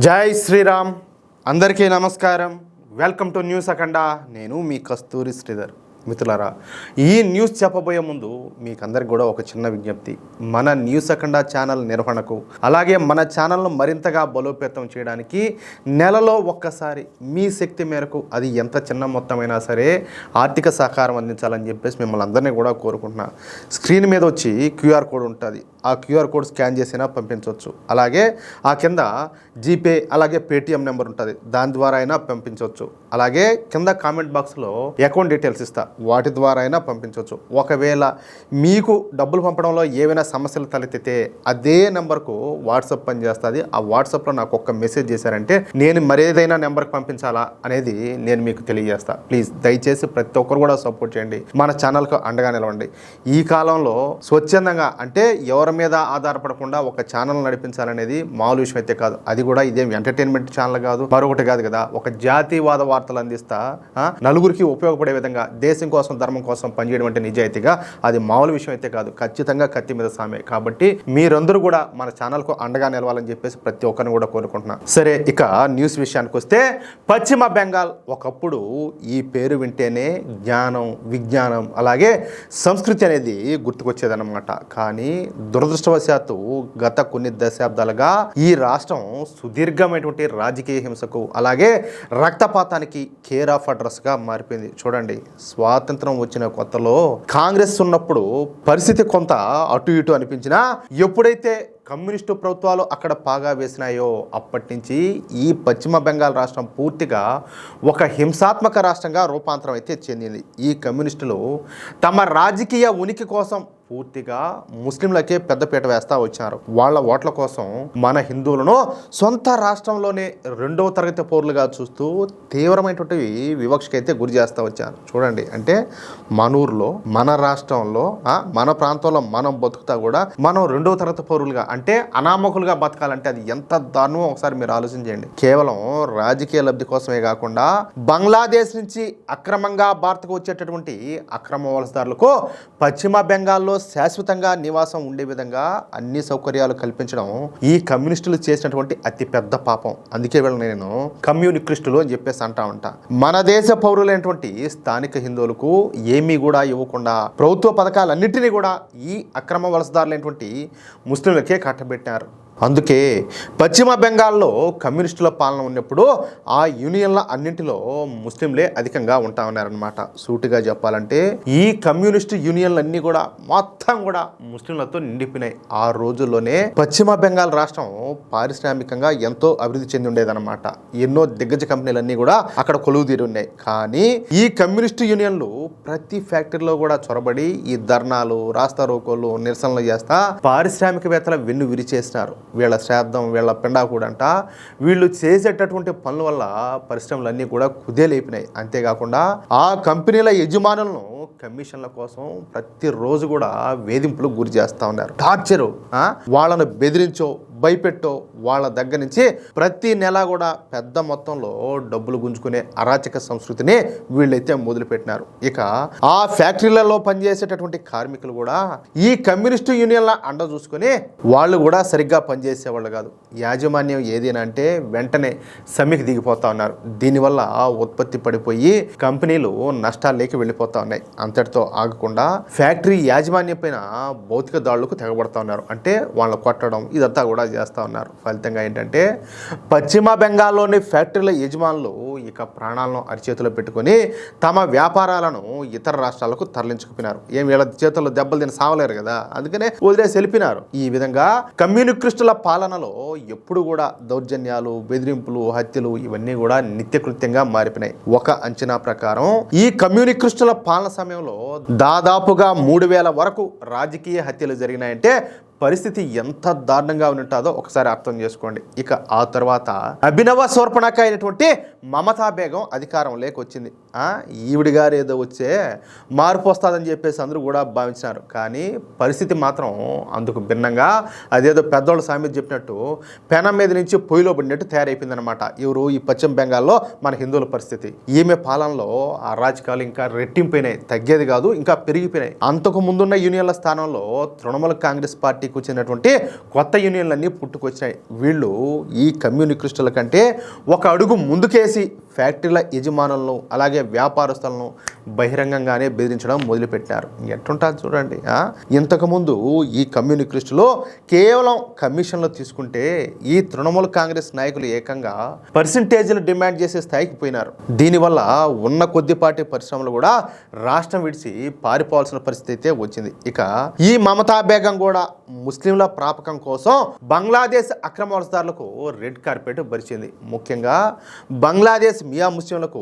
జై శ్రీరామ్. అందరికీ నమస్కారం. వెల్కమ్ టు న్యూస్ అఖండ. నేను మీ కస్తూరి శ్రీధర్. మిత్రులారా, ఈ న్యూస్ చెప్పబోయే ముందు మీకు అందరికి కూడా ఒక చిన్న విజ్ఞప్తి. మన న్యూస్ అఖండ ఛానల్ నిర్వహణకు, అలాగే మన ఛానల్ను మరింతగా బలోపేతం చేయడానికి నెలలో ఒక్కసారి మీ శక్తి మేరకు, అది ఎంత చిన్న మొత్తమైనా సరే, ఆర్థిక సహకారం అందించాలని చెప్పేసి మిమ్మల్ని అందరినీ కూడా కోరుకుంటున్నా. స్క్రీన్ మీద వచ్చి క్యూఆర్ కోడ్ ఉంటుంది. ఆ క్యూఆర్ కోడ్ స్కాన్ చేసినా పంపించవచ్చు. అలాగే ఆ కింద జీపే, అలాగే పేటిఎం నెంబర్ ఉంటుంది, దాని ద్వారా అయినా పంపించవచ్చు. అలాగే కింద కామెంట్ బాక్స్లో అకౌంట్ డీటెయిల్స్ ఇస్తా, వాటి ద్వారా అయినా పంపించవచ్చు. ఒకవేళ మీకు డబ్బులు పంపడంలో ఏవైనా సమస్యలు తలెత్తితే అదే నెంబర్కు వాట్సాప్ పనిచేస్తుంది. ఆ వాట్సాప్లో నాకు ఒక్క మెసేజ్ చేశారంటే నేను మరేదైనా నెంబర్కి పంపించాలా అనేది నేను మీకు తెలియజేస్తా. ప్లీజ్ దయచేసి ప్రతి ఒక్కరు కూడా సపోర్ట్ చేయండి, మన ఛానల్కు అండగా నిలవండి. ఈ కాలంలో స్వచ్ఛందంగా, అంటే ఎవరి మీద ఆధారపడకుండా ఒక ఛానల్ నడిపించాలనేది మామూలు విషయం అయితే కాదు. అది కూడా ఇదేం ఎంటర్టైన్మెంట్ ఛానల్ కాదు, మరొకటి కాదు కదా. ఒక జాతీయవాద వార్తలు అందిస్తా నలుగురికి ఉపయోగపడే విధంగా, దేశం కోసం ధర్మం కోసం పనిచేయడం అంటే నిజాయితీగా అది మామూలు విషయం అయితే కాదు. ఖచ్చితంగా కత్తి మీద సామే. కాబట్టి మీరందరూ కూడా మన ఛానల్కు అండగా నిలవాలని చెప్పేసి ప్రతి ఒక్కరిని కూడా కోరుకుంటున్నా. సరే, ఇక న్యూస్ విషయానికి వస్తే, పశ్చిమ బెంగాల్ ఒకప్పుడు ఈ పేరు వింటేనే జ్ఞానం, విజ్ఞానం, అలాగే సంస్కృతి అనేది గుర్తుకొచ్చేదన్నమాట. కానీ దురదృష్టవశాత్తు గత కొన్ని దశాబ్దాలుగా ఈ రాష్ట్రం సుదీర్ఘమైనటువంటి రాజకీయ హింసకు, అలాగే రక్తపాతానికి కేర్ ఆఫ్ అడ్రస్గా మారిపోయింది. చూడండి, స్వాతంత్రం వచ్చిన కొత్తలో కాంగ్రెస్ ఉన్నప్పుడు పరిస్థితి కొంత అటు ఇటు అనిపించినా, ఎప్పుడైతే కమ్యూనిస్టు ప్రభుత్వాలు అక్కడ పాగా వేసినాయో అప్పటి నుంచి ఈ పశ్చిమ బెంగాల్ రాష్ట్రం పూర్తిగా ఒక హింసాత్మక రాష్ట్రంగా రూపాంతరం అయితే చెందింది. ఈ కమ్యూనిస్టులు తమ రాజకీయ ఉనికి కోసం పూర్తిగా ముస్లింలకే పెద్దపీట వేస్తూ వచ్చారు. వాళ్ళ ఓట్ల కోసం మన హిందువులను సొంత రాష్ట్రంలోనే రెండవ తరగతి పౌరులుగా చూస్తూ తీవ్రమైనటువంటి వివక్షకి అయితే గురి చేస్తూ వచ్చారు. చూడండి, అంటే మన ఊర్లో, మన రాష్ట్రంలో, మన ప్రాంతంలో మనం బతుకుతా కూడా మనం రెండవ తరగతి పౌరులుగా, అంటే అనామకులుగా బతకాలంటే అది ఎంత దారుణమో ఒకసారి మీరు ఆలోచించండి. కేవలం రాజకీయ లబ్ధి కోసమే కాకుండా బంగ్లాదేశ్ నుంచి అక్రమంగా భారత్కు వచ్చేటటువంటి అక్రమ వలసదారులకు పశ్చిమ బెంగాల్లో శాశ్వతంగా నివాసం ఉండే విధంగా అన్ని సౌకర్యాలు కల్పించడం ఈ కమ్యూనిస్టులు చేసినటువంటి అతి పెద్ద పాపం. అందుకే వీళ్ళని నేను కమ్యూనిస్టులు అని చెప్పేసి అంటా ఉంటా. మన దేశ పౌరులైనటువంటి స్థానిక హిందువులకు ఏమీ కూడా ఇవ్వకుండా ప్రభుత్వ పథకాలన్నింటినీ కూడా ఈ అక్రమ వలసదారులైనటువంటి ముస్లింలకే కట్టబెట్టారు. అందుకే పశ్చిమ బెంగాల్లో కమ్యూనిస్టుల పాలన ఉన్నప్పుడు ఆ యూనియన్ల అన్నింటిలో ముస్లింలే అధికంగా ఉంటా ఉన్నారనమాట. సూటిగా చెప్పాలంటే ఈ కమ్యూనిస్టు యూనియన్లన్నీ కూడా మొత్తం కూడా ముస్లింలతో నిండిపోయినాయి. ఆ రోజుల్లోనే పశ్చిమ బెంగాల్ రాష్ట్రం పారిశ్రామికంగా ఎంతో అభివృద్ధి చెంది ఉండేదన్నమాట. ఎన్నో దిగ్గజ కంపెనీలన్నీ కూడా అక్కడ కొలువు తీరి ఉన్నాయి. కానీ ఈ కమ్యూనిస్టు యూనియన్లు ప్రతి ఫ్యాక్టరీలో కూడా చొరబడి ఈ ధర్నాలు, రాస్తా రోకోలు, నిరసనలు చేస్తా పారిశ్రామికవేత్తల వెన్ను విరిచేసినారు. వీళ్ళ శ్రాద్ధం, వీళ్ళ పిండా కూడా అంట. వీళ్ళు చేసేటటువంటి పనుల వల్ల పరిశ్రమలన్నీ కూడా కుదేలైపోయినాయి. అంతేకాకుండా ఆ కంపెనీల యజమానులను కమిషన్ల కోసం ప్రతిరోజు కూడా వేధింపులకు గురి చేస్తూ ఉన్నారు. టార్చరు, వాళ్ళను బెదిరించో, భయపెట్టో వాళ్ళ దగ్గర నుంచి ప్రతి నెల కూడా పెద్ద మొత్తంలో డబ్బులు గుంజుకునే అరాచక సంస్కృతిని వీళ్ళైతే మొదలుపెట్టినారు. ఇక ఆ ఫ్యాక్టరీలలో పనిచేసేటటువంటి కార్మికులు కూడా ఈ కమ్యూనిస్టు యూనియన్ల అండ చూసుకుని వాళ్ళు కూడా సరిగ్గా పనిచేసేవాళ్ళు కాదు. యాజమాన్యం ఏదైనా అంటే వెంటనే సమ్మెకి దిగిపోతా ఉన్నారు. దీనివల్ల ఉత్పత్తి పడిపోయి కంపెనీలు నష్టాల్లోకి వెళ్ళిపోతా ఉన్నాయి. అంతటితో ఆగకుండా ఫ్యాక్టరీ యాజమాన్యం పైన భౌతిక దాడులకు తెగబడతా ఉన్నారు. అంటే వాళ్ళని కొట్టడం ఇదంతా కూడా చేస్తూ ఉన్నారు. ఫలితంగా ఏంటంటే పశ్చిమ బెంగాల్లోని ఫ్యాక్టరీల యజమానులు ఇక ప్రాణాలను అరిచేతిలో పెట్టుకొని తమ వ్యాపారాలను ఇతర రాష్ట్రాలకు తరలించుకుపోయినారు. ఏం వీళ్ళ చేతుల్లో దెబ్బలు తిని సావలేరు కదా, అందుకనే వదిలేసి వెళ్ళిపోయినారు. ఈ విధంగా కమ్యూనిస్టుల పాలనలో ఎప్పుడు కూడా దౌర్జన్యాలు, బెదిరింపులు, హత్యలు ఇవన్నీ కూడా నిత్యకృత్యంగా మారిపోయినాయి. ఒక అంచనా ప్రకారం ఈ కమ్యూనిస్టుల పాలన సమయంలో దాదాపుగా 3000 వరకు రాజకీయ హత్యలు జరిగినాయంటే పరిస్థితి ఎంత దారుణంగా ఉంటుందో ఒకసారి అర్థం చేసుకోండి. ఇక ఆ తర్వాత అభినవ శూర్పణఖ అయినటువంటి మమతా బేగం అధికారం లేకొచ్చింది. ఈవిడి గారు ఏదో వచ్చే మార్పు వస్తుందని చెప్పేసి అందరూ కూడా భావించినారు. కానీ పరిస్థితి మాత్రం అందుకు భిన్నంగా అదేదో పెద్దోళ్ళ సామెత చెప్పినట్టు పెనం మీద నుంచి పొయ్యిలో పడినట్టు తయారైపోయిందనమాట. ఎవరు ఈ పశ్చిమ బెంగాల్లో మన హిందువుల పరిస్థితి. ఈమె పాలనలో ఆ రాజకీయాలు ఇంకా రెట్టింపోయినాయి, తగ్గేది కాదు, ఇంకా పెరిగిపోయినాయి. అంతకు ముందున్న యూనియన్ల స్థానంలో తృణమూల కాంగ్రెస్ పార్టీకి వచ్చినటువంటి కొత్త యూనియన్లన్నీ పుట్టుకొచ్చినాయి. వీళ్ళు ఈ కమ్యూనిస్టుల కంటే ఒక అడుగు ముందుకేసి ఫ్యాక్టరీల యజమానులను అలాగే వ్యాపారస్తులను బహిరంగంగానే బెదిరించడం మొదలుపెట్టారు. ఎట్టుంటుంది చూడండి. ఇంతకుముందు ఈ కమ్యూనిస్టులు కేవలం కమిషన్లు తీసుకుంటే ఈ తృణమూల కాంగ్రెస్ నాయకులు ఏకంగా పర్సంటేజీలు డిమాండ్ చేసే స్థాయికి పోయినారు. దీనివల్ల ఉన్న కొద్దిపాటి పరిశ్రమలు కూడా రాష్ట్రం విడిచి పారిపోవాల్సిన పరిస్థితి అయితే వచ్చింది. ఇక ఈ మమతా బేగం కూడా ముస్లింల ప్రాపకం కోసం బంగ్లాదేశ్ అక్రమ వలసదారులకు రెడ్ కార్పెట్ పరిచింది. ముఖ్యంగా బంగ్లాదేశ్ మియా ముస్లింలకు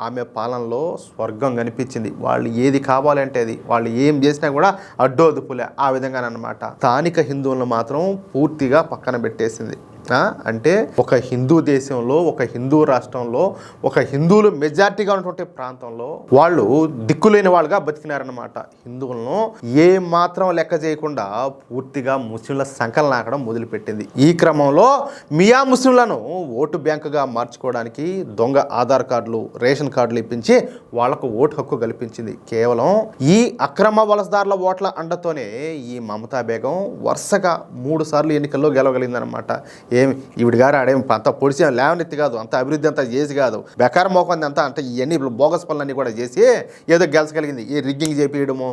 ఆమె పాలనలో స్వర్గం కనిపించింది. వాళ్ళు ఏది కావాలంటే అది, వాళ్ళు ఏం చేసినా కూడా అడ్డోదుపులే ఆ విధంగానమాట. స్థానిక హిందువులను మాత్రం పూర్తిగా పక్కన పెట్టేసింది. అంటే ఒక హిందూ దేశంలో, ఒక హిందూ రాష్ట్రంలో, ఒక హిందువులు మెజార్టీగా ఉన్నటువంటి ప్రాంతంలో వాళ్ళు దిక్కులేని వాళ్ళుగా బతికినారన్నమాట. హిందువులను ఏ మాత్రం లెక్క చేయకుండా పూర్తిగా ముస్లింల సంకలనం నాకడం మొదలుపెట్టింది. ఈ క్రమంలో మియా ముస్లింలను ఓటు బ్యాంకుగా మార్చుకోవడానికి దొంగ ఆధార్ కార్డులు, రేషన్ కార్డులు ఇప్పించి వాళ్లకు ఓటు హక్కు కల్పించింది. కేవలం ఈ అక్రమ వలసదారుల ఓట్ల అండతోనే ఈ మమతా బేగం వరుసగా 3 సార్లు ఎన్నికల్లో గెలవగలిగిందనమాట. ఏమి ఈవిడి గారు ఆడేం అంత పొడిచి లేవనెత్తి కాదు, అంత అభివృద్ధి అంతా చేసి కాదు, బెకార మోకంది అంతా అంటే ఇవన్నీ బోగస్ పనులన్నీ కూడా చేసి ఏదో గెలిచగలిగింది. ఈ రిగ్గింగ్ చేపించడము,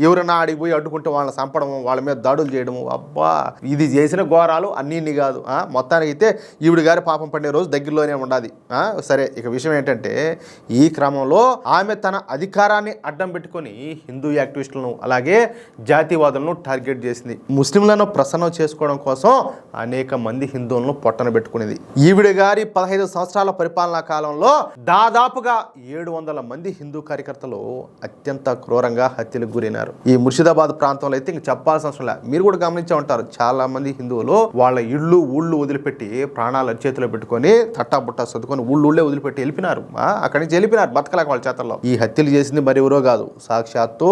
ఎవరైనా ఆడికి పోయి అడ్డుకుంటే వాళ్ళని చంపడము, వాళ్ళ మీద దాడులు చేయడము, అబ్బా ఇది చేసిన ఘోరాలు అన్నీ కాదు. మొత్తానికి అయితే ఈవిడి గారి పాపం పడే రోజు దగ్గరలోనే ఉండాలి. సరే, ఇక విషయం ఏంటంటే ఈ క్రమంలో ఆమె తన అధికారాన్ని అడ్డం పెట్టుకొని హిందూ యాక్టివిస్టులను అలాగే జాతీయవాదులను టార్గెట్ చేసింది. ముస్లింలను ప్రసన్నం చేసుకోవడం కోసం అనేక మంది హిందువులను పొట్టన పెట్టుకునేది. ఈవిడ గారి 15 సంవత్సరాల పరిపాలనా కాలంలో దాదాపుగా 700 మంది హిందూ కార్యకర్తలు అత్యంత క్రూరంగా హత్యలకు గురైనారు. ఈ ముర్షిదాబాద్ ప్రాంతంలో అయితే ఇంక చెప్పాల్సిన అవసరం లేదు. మీరు కూడా గమనించే ఉంటారు, చాలా మంది హిందువులు వాళ్ళ ఊళ్ళు వదిలిపెట్టి ప్రాణాలు చేతిలో పెట్టుకొని తట్టాబుట్టా సర్దుకొని ఊళ్ళే వదిలిపెట్టి వెళ్ళిపోయినారు. అక్కడి నుంచి వెళ్ళిపోయినారు బతకలేక వాళ్ళ చేతల్లో. ఈ హత్యలు చేసింది మరి ఎవరో కాదు, సాక్షాత్తు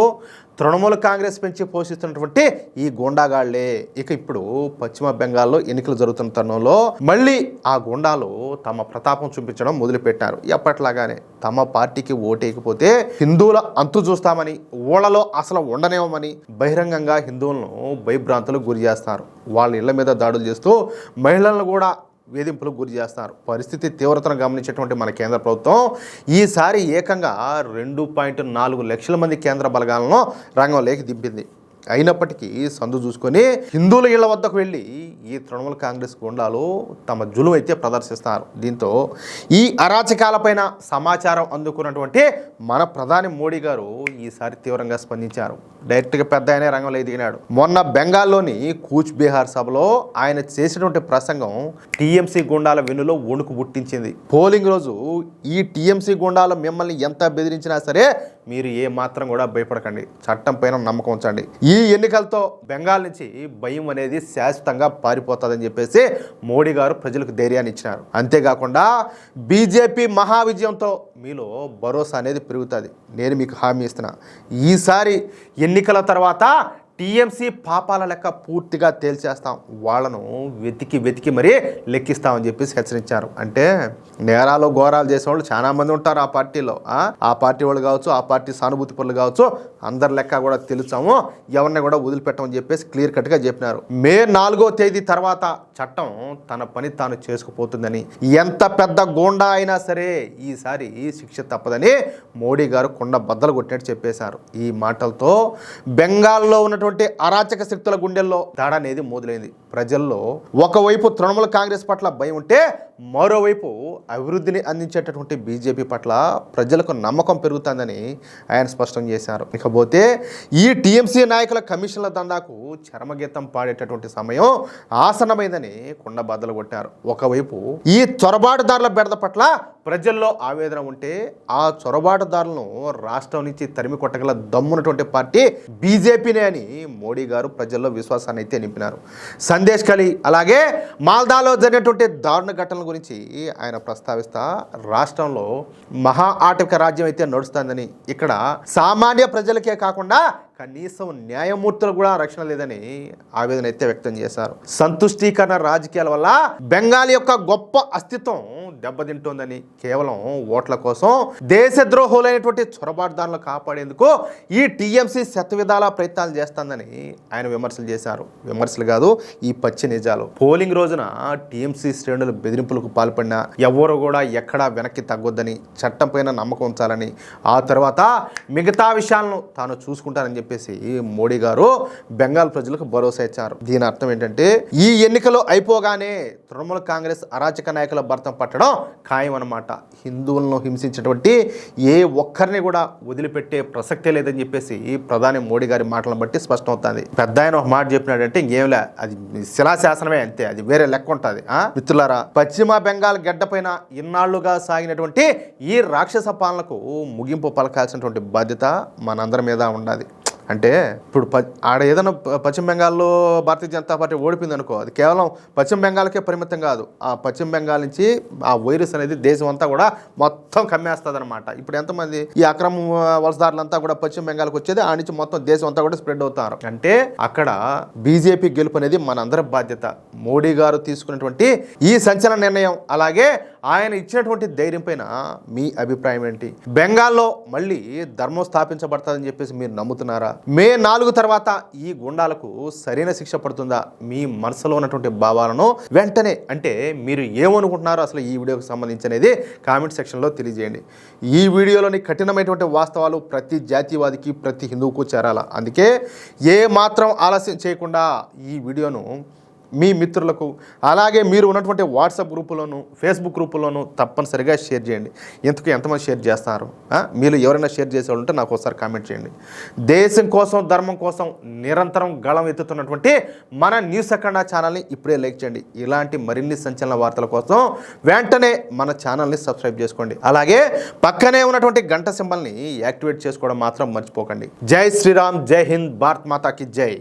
తృణమూల కాంగ్రెస్ పెంచి పోషిస్తున్నటువంటి ఈ గూండాగాళ్లే. ఇక ఇప్పుడు పశ్చిమ బెంగాల్లో ఎన్నికలు జరుగుతున్న తరుణంలో మళ్ళీ ఆ గూండాలు తమ ప్రతాపం చూపించడం మొదలుపెట్టారు. ఎప్పట్లాగానే తమ పార్టీకి ఓటేయకపోతే హిందువుల అంతు చూస్తామని, ఊళ్ళలో అసలు ఉండనేమని బహిరంగంగా హిందువులను భయభ్రాంతులకు గురి చేస్తారు. వాళ్ళ ఇళ్ల మీద దాడులు చేస్తూ మహిళలను కూడా వేధింపులకు గురి చేస్తున్నారు. పరిస్థితి తీవ్రతను గమనించేటువంటి మన కేంద్ర ప్రభుత్వం ఈసారి ఏకంగా 2.4 లక్షల మంది కేంద్ర బలగాలను రంగంలోకి దింపింది. అయినప్పటికీ సందు చూసుకొని హిందువుల ఇళ్ల వద్దకు వెళ్ళి ఈ తృణమూల కాంగ్రెస్ గుండాలు తమ జులుం అయితే ప్రదర్శిస్తారు. దీంతో ఈ అరాచకాలపైన సమాచారం అందుకున్నటువంటి మన ప్రధాని మోడీ గారు ఈసారి తీవ్రంగా స్పందించారు. డైరెక్ట్గా పెద్ద ఆయనే రంగంలో దిగినాడు. మొన్న బెంగాల్లోని కూచ్ బీహార్ సభలో ఆయన చేసినటువంటి ప్రసంగం టీఎంసీ గుండాల వెన్నులో వణుకు పుట్టించింది. పోలింగ్ రోజు ఈ టీఎంసీ గుండాలు మిమ్మల్ని ఎంత బెదిరించినా సరే మీరు ఏ మాత్రం కూడా భయపడకండి, చట్టం పైన నమ్మకం ఉంచండి. ఈ ఎన్నికలతో బెంగాల్ నుంచి భయం అనేది శాశ్వతంగా పారిపోతుందని చెప్పేసి మోడీ గారు ప్రజలకు ధైర్యాన్ని ఇచ్చినారు. అంతేకాకుండా బీజేపీ మహావిజయంతో మీలో భరోసా అనేది పెరుగుతుంది. నేను మీకు హామీ ఇస్తున్నా, ఈసారి ఎన్నికల తర్వాత టీఎంసీ పాపాల లెక్క పూర్తిగా తేల్చేస్తాం, వాళ్ళను వెతికి మరీ లెక్కిస్తామని చెప్పేసి హెచ్చరించారు. అంటే నేరాలు ఘోరాలు చేసే వాళ్ళు చాలా మంది ఉంటారు ఆ పార్టీలో. ఆ పార్టీ వాళ్ళు కావచ్చు, ఆ పార్టీ సానుభూతి పనులు కావచ్చు, అందరి లెక్క కూడా తెలుసాము, ఎవరిని కూడా వదిలిపెట్టమని చెప్పేసి క్లియర్ కట్గా చెప్పినారు. మే 4వ తేదీ తర్వాత చట్టం తన పని తాను చేసుకుపోతుందని, ఎంత పెద్ద గోండా అయినా సరే ఈసారి శిక్ష తప్పదని మోడీ గారు కొండ బద్దలు కొట్టినట్టు చెప్పేశారు. ఈ మాటలతో బెంగాల్లో ఉన్నటువంటి అరాచక శక్తుల గుండెల్లో దాడి అనేది మొదలైంది. ప్రజల్లో ఒకవైపు తృణమూల కాంగ్రెస్ పట్ల భయం ఉంటే మరోవైపు అభివృద్ధిని అందించేటటువంటి బీజేపీ పట్ల ప్రజలకు నమ్మకం పెరుగుతుందని ఆయన స్పష్టం చేశారు. ఇకపోతే ఈ టీఎంసీ నాయకుల కమిషన్ల దందాకు చరమగీతం పాడేటటువంటి సమయం ఆసన్నమైందని కొండ బద్దలు కొట్టారు. ఒకవైపు ఈ చొరబాటుదారుల బెడద పట్ల ప్రజల్లో ఆవేదన ఉంటే ఆ చొరబాటుదారులను రాష్ట్రం నుంచి తరిమి కొట్టగల దమ్మున్నటువంటి పార్టీ బీజేపీనే అని మోడీ గారు ప్రజల్లో విశ్వాసాన్ని అయితే నింపినారు. సందేశ్ ఖలీ అలాగే మాల్దాలో జరిగినటువంటి దారుణ ఘటనలు పాలన గురించి ఆయన ప్రస్తావిస్తా రాష్ట్రంలో మహా ఆటవిక రాజ్యం అయితే నడుస్తుందని, ఇక్కడ సామాన్య ప్రజలకే కాకుండా కనీసం న్యాయమూర్తులు కూడా రక్షణ లేదని ఆవేదన అయితే వ్యక్తం చేశారు. సంతుష్టీకరణ రాజకీయాల వల్ల బెంగాల్ యొక్క గొప్ప అస్తిత్వం దెబ్బతింటోందని, కేవలం ఓట్ల కోసం దేశద్రోహులైనటువంటి చొరబాటుదారులను కాపాడేందుకు ఈ టీఎంసీ శతవిధాల ప్రయత్నాలు చేస్తుందని ఆయన విమర్శలు చేశారు. విమర్శలు కాదు, ఈ పచ్చి నిజాలు. పోలింగ్ రోజున టీఎంసీ శ్రేణులు బెదిరింపులకు పాల్పడినా ఎవరు కూడా ఎక్కడా వెనక్కి తగ్గొద్దని, చట్టం పైన నమ్మకం ఉంచాలని, ఆ తర్వాత మిగతా విషయాలను తాను చూసుకుంటానని చెప్పేసి మోడీ గారు బెంగాల్ ప్రజలకు భరోసా ఇచ్చారు. దీని అర్థం ఏంటంటే ఈ ఎన్నికలు అయిపోగానే తృణమూల కాంగ్రెస్ అరాచక నాయకుల భర్తం పట్టడం ఖాయం అన్నమాట. హిందువులను హింసించేటువంటి ఏ ఒక్కరిని కూడా వదిలిపెట్టే ప్రసక్తే లేదని చెప్పేసి ప్రధాని మోడీ గారి మాటలను బట్టి స్పష్టం అవుతుంది. పెద్ద ఆయన ఒక మాట చెప్పినాడంటే ఇంకేంలే, అది శిలాశాసనమే, అంతే, అది వేరే లెక్క ఉంటుంది. మిత్రులారా, పశ్చిమ బెంగాల్ గడ్డపైన ఇన్నాళ్లుగా సాగినటువంటి ఈ రాక్షస పాలనకు ముగింపు పలకాల్సినటువంటి బాధ్యత మనందరి మీద ఉండాలి. అంటే ఇప్పుడు ఆడ ఏదైనా పశ్చిమ బెంగాల్లో భారతీయ జనతా పార్టీ ఓడిపోయింది అనుకో, అది కేవలం పశ్చిమ బెంగాల్కే పరిమితం కాదు. ఆ పశ్చిమ బెంగాల్ నుంచి ఆ వైరస్ అనేది దేశం అంతా కూడా మొత్తం కమ్మేస్తుంది అనమాట. ఇప్పుడు ఎంతమంది ఈ అక్రమ వలసదారులంతా కూడా పశ్చిమ బెంగాల్కి వచ్చేది, ఆ నుంచి మొత్తం దేశం అంతా కూడా స్ప్రెడ్ అవుతారు. అంటే అక్కడ బీజేపీ గెలుపు అనేది మనందరి బాధ్యత. మోడీ గారు తీసుకున్నటువంటి ఈ సంచలన నిర్ణయం, అలాగే ఆయన ఇచ్చినటువంటి ధైర్యం పైన మీ అభిప్రాయం ఏంటి? బెంగాల్లో మళ్ళీ ధర్మం స్థాపించబడుతుందని చెప్పేసి మీరు నమ్ముతున్నారా? మే 4 తర్వాత ఈ గుండాలకు సరైన శిక్ష పడుతుందా? మీ మనసులో ఉన్నటువంటి భావాలను వెంటనే, అంటే మీరు ఏమనుకుంటున్నారో అసలు ఈ వీడియోకి సంబంధించి అనేది కామెంట్ సెక్షన్లో తెలియజేయండి. ఈ వీడియోలోని కఠినమైనటువంటి వాస్తవాలు ప్రతి జాతీయవాదికి, ప్రతి హిందువుకు చేరాలా. అందుకే ఏ మాత్రం ఆలస్యం చేయకుండా ఈ వీడియోను మీ మిత్రులకు, అలాగే మీరు ఉన్నటువంటి వాట్సాప్ గ్రూపులోను, ఫేస్బుక్ గ్రూపుల్లోనూ తప్పనిసరిగా షేర్ చేయండి. ఎందుకు ఎంతమంది షేర్ చేస్తారు? మీరు ఎవరైనా షేర్ చేసే ఉంటే నాకు ఒకసారి కామెంట్ చేయండి. దేశం కోసం, ధర్మం కోసం నిరంతరం గళం ఎత్తుతున్నటువంటి మన న్యూస్ అఖండ ఛానల్ని ఇప్పుడే లైక్ చేయండి. ఇలాంటి మరిన్ని సంచలన వార్తల కోసం వెంటనే మన ఛానల్ని సబ్స్క్రైబ్ చేసుకోండి. అలాగే పక్కనే ఉన్నటువంటి గంట సింబల్ని యాక్టివేట్ చేసుకోవడం మాత్రం మర్చిపోకండి. జై శ్రీరామ్, జై హింద్, భారత్ మాతాకి జై.